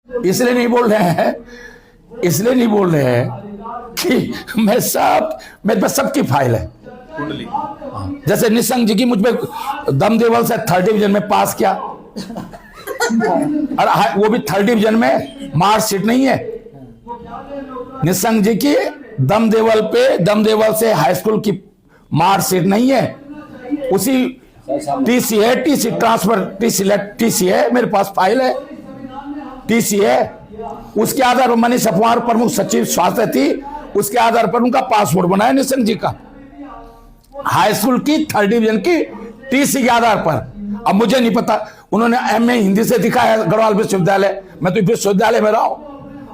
इसलिए नहीं बोल रहे हैं, इसलिए नहीं बोल रहे हैं कि मेरे पास सबकी फाइल है। जैसे निशंक जी की मुझ पे दम देवल से 3rd डिवीजन में पास किया, और वो भी 3rd डिवीजन में मार्कशीट नहीं है। निशंक जी की दम देवल से हाई स्कूल की मार्कशीट नहीं है, उसी टीसी है, टीसी ट्रांसफर, टीसी है, मेरे पास फाइल है, टीसी है। उसके आधार पर मनीष अफवार प्रमुख सचिव स्वास्थ्य थी, उसके आधार पर उनका पासपोर्ट बनाया निशंक जी का, हाई स्कूल की 3rd डिवीजन की टीसी के आधार पर। अब मुझे नहीं पता, उन्होंने एमए हिंदी से दिखाया गढ़वाल विश्वविद्यालय, मैं तो विश्वविद्यालय में रहा हूं,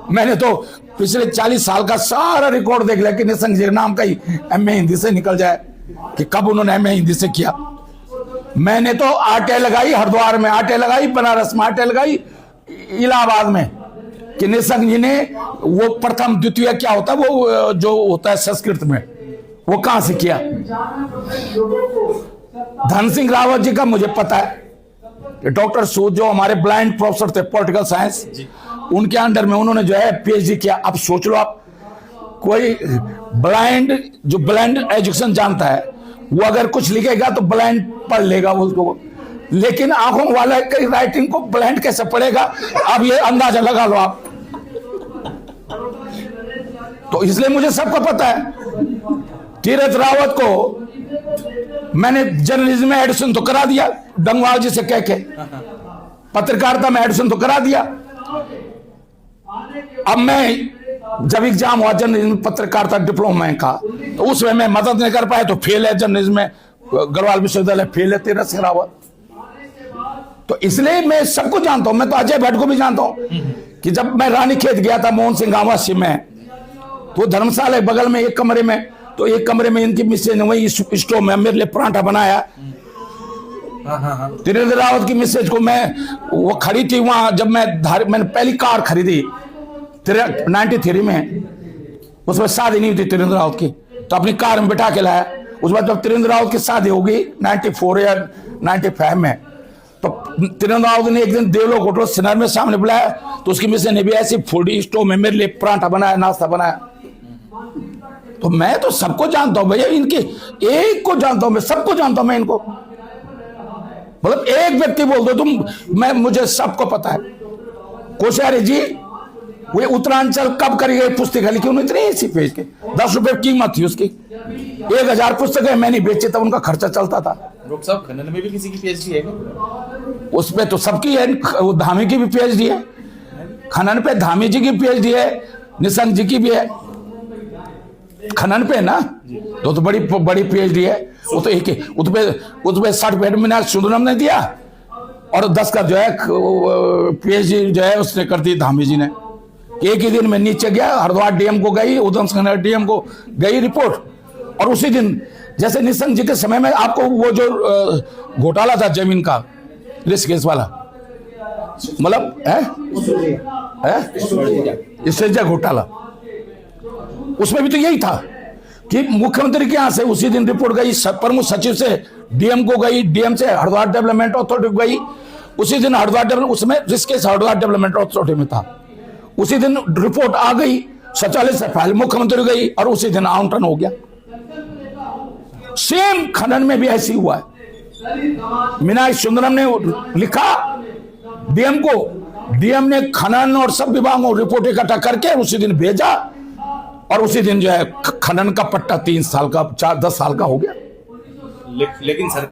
मैंने तो पिछले 40 साल का सारा रिकॉर्ड देख लिया कि निशंक जी के नाम का ही एमए हिंदी से निकल जाए कि कब उन्होंने एमए हिंदी से किया। मैंने तो आरटीआई लगाई हरिद्वार में, आरटीआई लगाई बनारस में, आरटीआई लगाई इलाहाबाद में कि निशंक जी ने वो प्रथम द्वितीय क्या होता है वो जो होता है संस्कृत में, वो कहां से किया। धन सिंह रावत जी का मुझे पता है, डॉक्टर सूद जो हमारे ब्लाइंड प्रोफेसर थे पॉलिटिकल साइंस, उनके अंडर में उन्होंने जो है पीएचडी किया। अब सोच लो आप, कोई ब्लाइंड एजुकेशन जानता है वो अगर कुछ लिखेगा तो ब्लाइंड पढ़ लेगा उसको, लेकिन आंखों वाला की राइटिंग को ब्लाइंड कैसे पढ़ेगा, अब ये अंदाजा लगा लो आप। तो इसलिए मुझे सबको पता है। तीरथ रावत को मैंने जर्नलिज्म में एडमिशन तो करा दिया, डंगवाल जी से कह के, पत्रकारिता में एडमिशन तो करा दिया। अब मैं जब एग्जाम हुआ जर्नलिज्म पत्रकारिता डिप्लोमा का, तो उसमें मैं मदद नहीं कर पाया, तो फेल है जर्नलिज्म में, गढ़वाल विश्वविद्यालय फेल है तीरथ सिंह रावत। तो इसलिए मैं सबको जानता हूं, मैं तो अजय भट्ट को भी जानता हूं कि जब मैं रानीखेत गया था मोहन सिंह आवासीय में, तो धर्मशाला बगल में एक कमरे में, तो एक कमरे में इनकी मिसेज ने वही स्टोव में मेरे लिए पराठा बनाया। तीरथ रावत की मिसेज को वो खड़ी थी वहां, जब मैंने पहली कार खरीदी 93 में, उसमें शादी नहीं हुई थी तीरथ रावत की, तो अपनी कार में बिठा के लाया। उस बाद जब तीरथ रावत की शादी होगी 94 या 95 में, तो तीरथ रावत ने एक दिन देवलोक होटल सिनर में सामने बुलाया, तो उसकी मिसेज ने भी ऐसी फूडी स्टोव में मेरे लिए पराठा बनाया, नाश्ता बनाया। तो मैं तो सबको जानता हूं भैया, इनके एक को जानता हूं मैं, सबको जानता हूं मैं इनको, मतलब एक व्यक्ति बोल दो तुम, मुझे सबको पता है। कोश्यारी जी वो उत्तरांचल कब करी गई पुस्तक लिखी उन्होंने, इतनी इसी पेज के 10 रुपए कीमत थी उसकी, 1000 पुस्तकें मैंने बेची, तब उनका खर्चा चलता था। डॉक्टर साहब खनन में भी किसी की पीएचडी है? उसमें तो सबकी है, धामी की भी पीएचडी है, खनन पे धामी जी की पीएचडी है, निशंक जी की भी है, खनन पे ना, तो बड़ी पीएचडी है। वो तो एक ही उसपे सर्टिफिकेट मीनाक्षी सुंदरम ने दिया, और 10 का जो है पीएचडी जो है उसने कर दी धामी जी ने। एक ही दिन में नीचे गया, हरिद्वार डीएम को गई, उधम सिंह नगर डीएम को गई रिपोर्ट, और उसी दिन जैसे निशंक जी के समय में आपको वो जो घोटाला था जमीन का ऋषिकेश वाला, मतलब है घोटाला, उसमें भी तो यही था कि मुख्यमंत्री के यहां से उसी दिन रिपोर्ट गई, प्रमुख सचिव से डीएम को गई, डीएम से हरिद्वार डेवलपमेंट अथॉरिटी को गई, उसी दिन हरिद्वार डेवलपमेंट, उसमें ऋषिकेश हरिद्वार डेवलपमेंट अथॉरिटी में था, उसी दिन रिपोर्ट आ गई, सचिवालय से फाइल मुख्यमंत्री गई, और उसी दिन आवंटन हो गया। सेम खनन में भी ऐसी हुआ है। मीनाक्षी सुंदरम ने लिखा डीएम को, डीएम ने खनन और सब विभागों को रिपोर्ट इकट्ठा करके उसी दिन भेजा, और उसी दिन जो है खनन का पट्टा 3 साल का 10 साल का हो गया। लेकिन सर